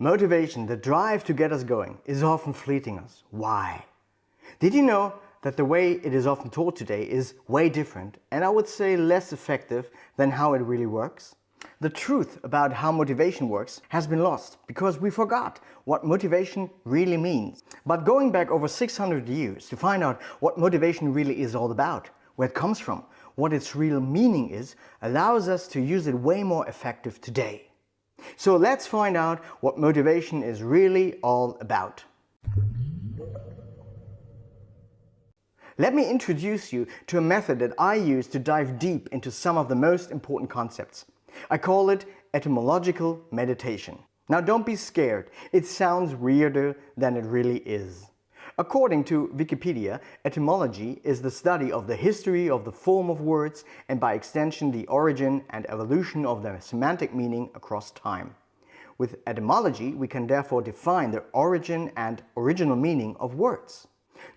Motivation, the drive to get us going, is often fleeting us. Why? Did you know that the way it is often taught today is way different, and I would say less effective than how it really works? The truth about how motivation works has been lost because we forgot what motivation really means. But going back over 600 years to find out what motivation really is all about, where it comes from, what its real meaning is, allows us to use it way more effective today. So let's find out what motivation is really all about. Let me introduce you to a method that I use to dive deep into some of the most important concepts. I call it etymological meditation. Now don't be scared, it sounds weirder than it really is. According to Wikipedia, etymology is the study of the history of the form of words and by extension the origin and evolution of their semantic meaning across time. With etymology, we can therefore define the origin and original meaning of words.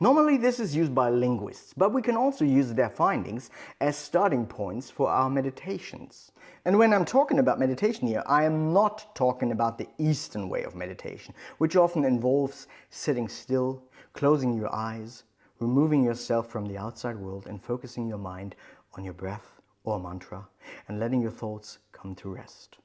Normally this is used by linguists, but we can also use their findings as starting points for our meditations. And when I'm talking about meditation here, I am not talking about the Eastern way of meditation, which often involves sitting still, closing your eyes, removing yourself from the outside world and focusing your mind on your breath or mantra and letting your thoughts come to rest.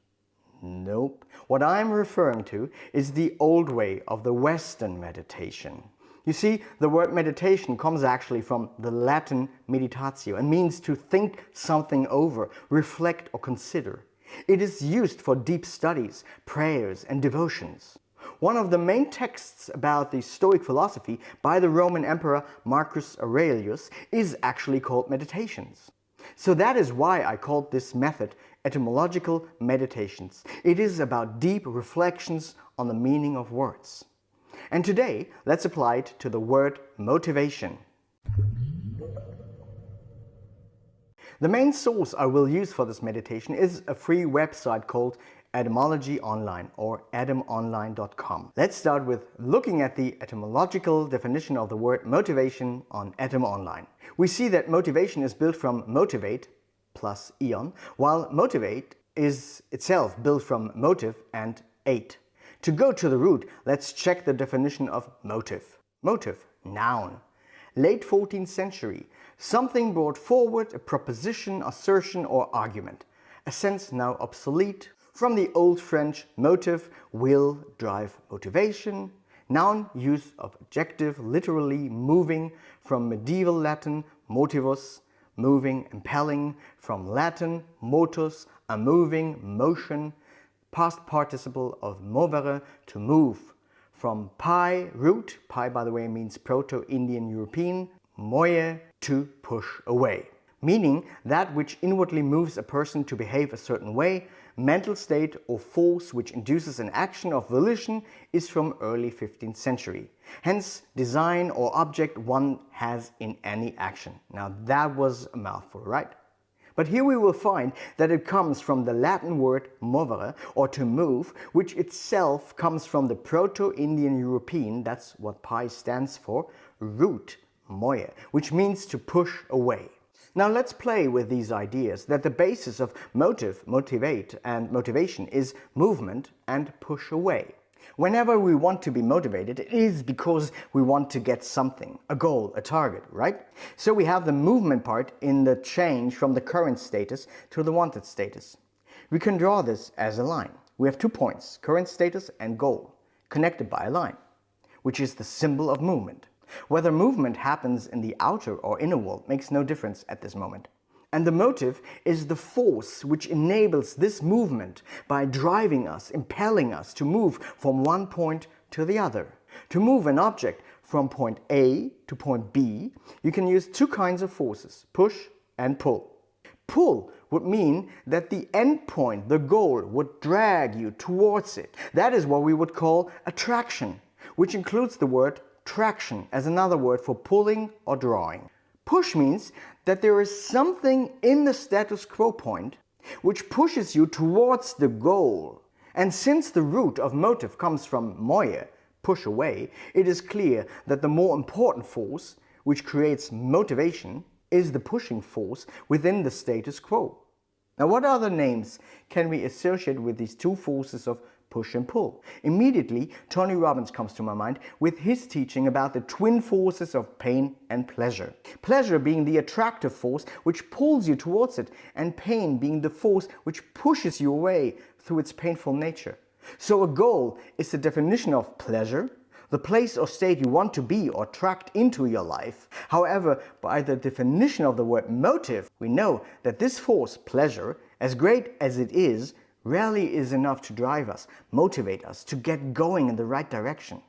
Nope. What I'm referring to is the old way of the Western meditation. You see, the word meditation comes actually from the Latin meditatio and means to think something over, reflect or consider. It is used for deep studies, prayers and devotions. One of the main texts about the Stoic philosophy by the Roman Emperor Marcus Aurelius is actually called Meditations. So that is why I called this method etymological meditations. It is about deep reflections on the meaning of words. And today, let's apply it to the word motivation. The main source I will use for this meditation is a free website called Etymology Online or etymonline.com. Let's start with looking at the etymological definition of the word motivation on Etym Online. We see that motivation is built from motivate plus eon, while motivate is itself built from motive and ate. To go to the root, let's check the definition of motive. Motive, noun. Late 14th century, something brought forward a proposition, assertion or argument. A sense now obsolete. From the Old French motive, will, drive, motivation. Noun, use of adjective, literally moving. From medieval Latin, motivus, moving, impelling. From Latin, motus, a moving, motion. Past participle of movere, to move. From pi, root, pi by the way means Proto-Indian European, moye, to push away. Meaning that which inwardly moves a person to behave a certain way, mental state or force which induces an action of volition is from early 15th century. Hence, design or object one has in any action. Now that was a mouthful, right? But here we will find that it comes from the Latin word movere, or to move, which itself comes from the Proto-Indian European, that's what pi stands for, root, moye, which means to push away. Now let's play with these ideas that the basis of motive, motivate and motivation is movement and push away. Whenever we want to be motivated, it is because we want to get something, a goal, a target, right? So we have the movement part in the change from the current status to the wanted status. We can draw this as a line. We have 2 points, current status and goal, connected by a line, which is the symbol of movement. Whether movement happens in the outer or inner world makes no difference at this moment. And the motive is the force which enables this movement by driving us, impelling us to move from one point to the other. To move an object from point A to point B, you can use 2 kinds of forces, push and pull. Pull would mean that the end point, the goal, would drag you towards it. That is what we would call attraction, which includes the word traction as another word for pulling or drawing. Push means that there is something in the status quo point which pushes you towards the goal. And since the root of motive comes from moye, push away, it is clear that the more important force, which creates motivation, is the pushing force within the status quo. Now what other names can we associate with these 2 forces of push and pull. Immediately, Tony Robbins comes to my mind with his teaching about the twin forces of pain and pleasure. Pleasure being the attractive force which pulls you towards it, and pain being the force which pushes you away through its painful nature. So a goal is the definition of pleasure, the place or state you want to be or attract into your life. However, by the definition of the word motive, we know that this force, pleasure, as great as it is, rarely is enough to drive us, motivate us to get going in the right direction.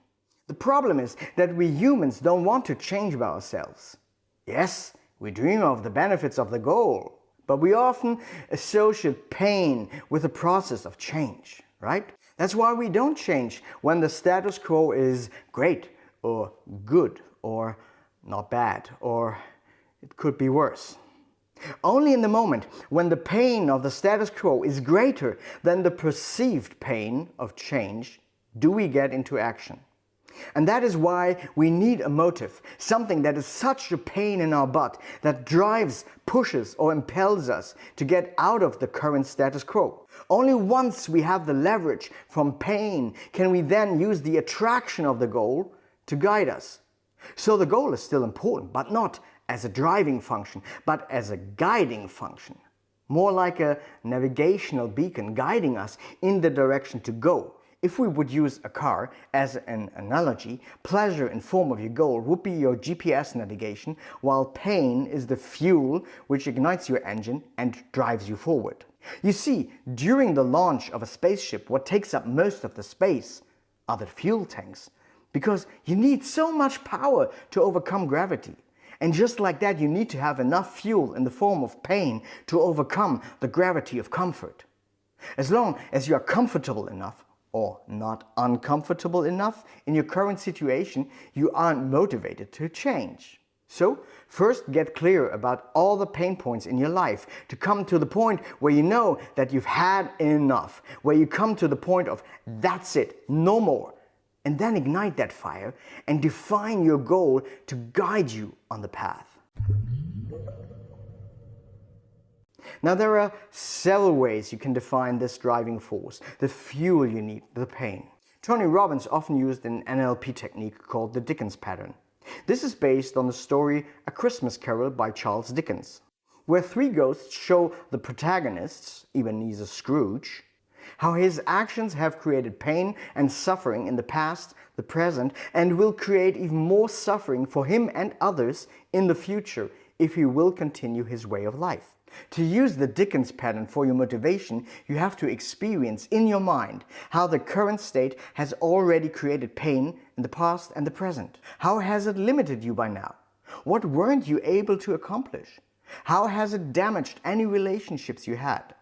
The problem is that we humans don't want to change by ourselves. Yes, we dream of the benefits of the goal, but we often associate pain with the process of change, right? That's why we don't change when the status quo is great or good or not bad, or it could be worse. Only in the moment when the pain of the status quo is greater than the perceived pain of change do we get into action. And that is why we need a motive, something that is such a pain in our butt that drives, pushes or impels us to get out of the current status quo. Only once we have the leverage from pain can we then use the attraction of the goal to guide us. So the goal is still important, but not as a driving function, but as a guiding function. More like a navigational beacon guiding us in the direction to go. If we would use a car as an analogy, pleasure in form of your goal would be your GPS navigation, while pain is the fuel which ignites your engine and drives you forward. You see, during the launch of a spaceship, what takes up most of the space are the fuel tanks, because you need so much power to overcome gravity. And just like that, you need to have enough fuel in the form of pain to overcome the gravity of comfort. As long as you are comfortable enough, or not uncomfortable enough in your current situation, you aren't motivated to change. So, first get clear about all the pain points in your life to come to the point where you know that you've had enough, where you come to the point of that's it, no more. And then ignite that fire and define your goal to guide you on the path. Now there are several ways you can define this driving force, the fuel you need, the pain. Tony Robbins often used an NLP technique called the Dickens pattern. This is based on the story A Christmas Carol by Charles Dickens, where three ghosts show the protagonists, Ebenezer Scrooge, how his actions have created pain and suffering in the past, the present, and will create even more suffering for him and others in the future if he will continue his way of life. To use the Dickens pattern for your motivation, you have to experience in your mind how the current state has already created pain in the past and the present. How has it limited you by now? What weren't you able to accomplish? How has it damaged any relationships you had?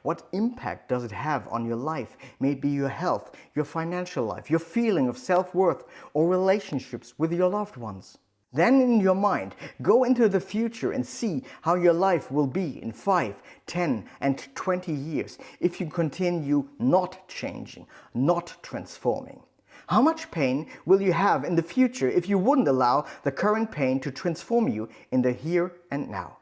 What impact does it have on your life, maybe your health, your financial life, your feeling of self-worth, or relationships with your loved ones? Then in your mind, go into the future and see how your life will be in 5, 10 and 20 years if you continue not changing, not transforming. How much pain will you have in the future if you wouldn't allow the current pain to transform you in the here and now?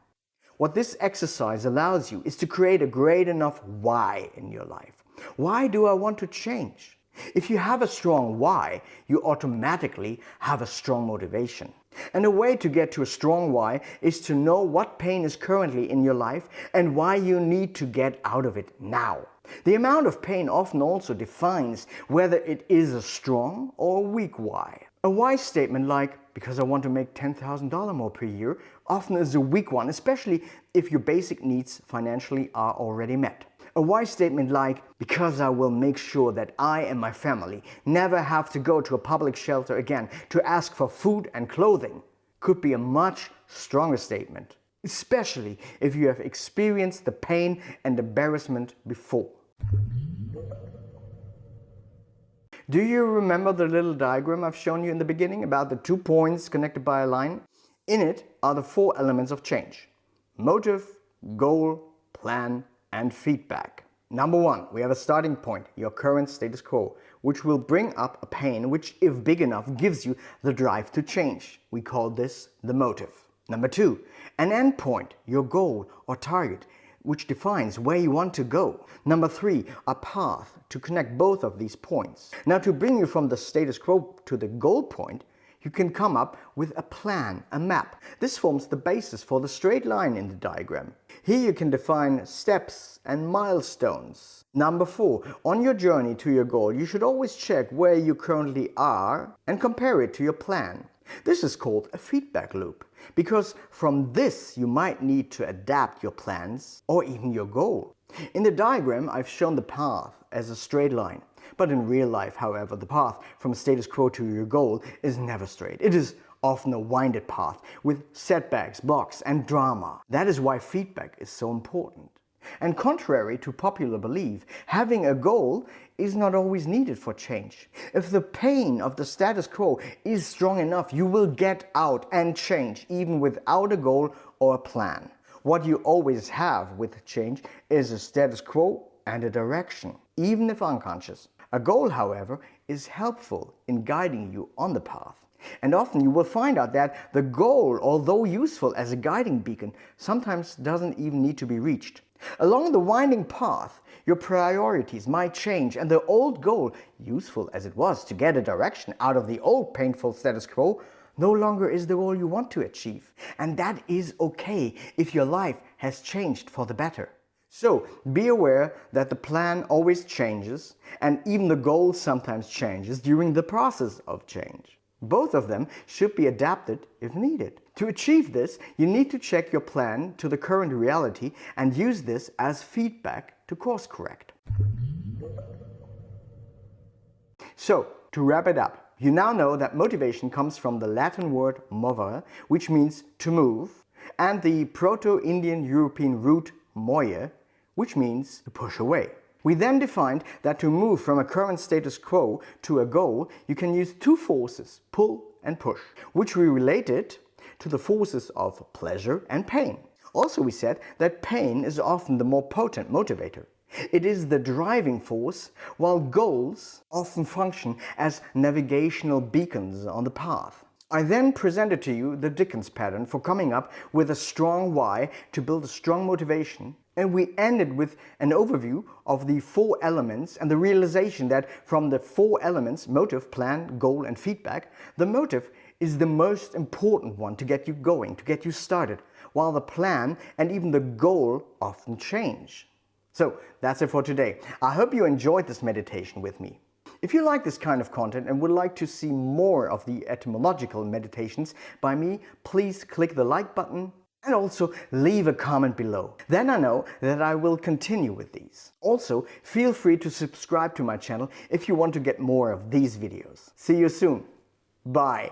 What this exercise allows you is to create a great enough why in your life. Why do I want to change? If you have a strong why, you automatically have a strong motivation. And a way to get to a strong why is to know what pain is currently in your life and why you need to get out of it now. The amount of pain often also defines whether it is a strong or weak why. A why statement like, because I want to make $10,000 more per year, often is a weak one, especially if your basic needs financially are already met. A why statement like, because I will make sure that I and my family never have to go to a public shelter again to ask for food and clothing, could be a much stronger statement, especially if you have experienced the pain and embarrassment before. Do you remember the little diagram I've shown you in the beginning about the 2 points connected by a line? In it are the 4 elements of change: motive, goal, plan, and feedback. Number 1, we have a starting point, your current status quo, which will bring up a pain which, if big enough, gives you the drive to change. We call this the motive. Number 2, an end point, your goal or target, which defines where you want to go. Number 3, a path to connect both of these points. Now, to bring you from the status quo to the goal point, you can come up with a plan, a map. This forms the basis for the straight line in the diagram. Here you can define steps and milestones. Number 4, on your journey to your goal, you should always check where you currently are and compare it to your plan. This is called a feedback loop, because from this you might need to adapt your plans or even your goal. In the diagram, I've shown the path as a straight line. But in real life, however, the path from status quo to your goal is never straight. It is often a winded path with setbacks, blocks, and drama. That is why feedback is so important. And contrary to popular belief, having a goal is not always needed for change. If the pain of the status quo is strong enough, you will get out and change even without a goal or a plan. What you always have with change is a status quo and a direction, even if unconscious. A goal, however, is helpful in guiding you on the path. And often you will find out that the goal, although useful as a guiding beacon, sometimes doesn't even need to be reached. Along the winding path, your priorities might change, and the old goal, useful as it was to get a direction out of the old painful status quo, no longer is the goal you want to achieve. And that is okay if your life has changed for the better. So be aware that the plan always changes, and even the goal sometimes changes during the process of change. Both of them should be adapted if needed. To achieve this, you need to check your plan to the current reality and use this as feedback to course correct. So, to wrap it up, you now know that motivation comes from the Latin word movere, which means to move, and the Proto-Indian European root moye, which means to push away. We then defined that to move from a current status quo to a goal, you can use two forces, pull and push, which we related to the forces of pleasure and pain. Also, we said that pain is often the more potent motivator. It is the driving force, while goals often function as navigational beacons on the path. I then presented to you the Dickens pattern for coming up with a strong why to build a strong motivation, and we ended with an overview of the 4 elements and the realization that from the 4 elements, motive, plan, goal, and feedback, the motive is the most important one to get you going, to get you started, while the plan and even the goal often change. So that's it for today. I hope you enjoyed this meditation with me. If you like this kind of content and would like to see more of the etymological meditations by me, please click the like button and also leave a comment below. Then I know that I will continue with these. Also, feel free to subscribe to my channel if you want to get more of these videos. See you soon. Bye.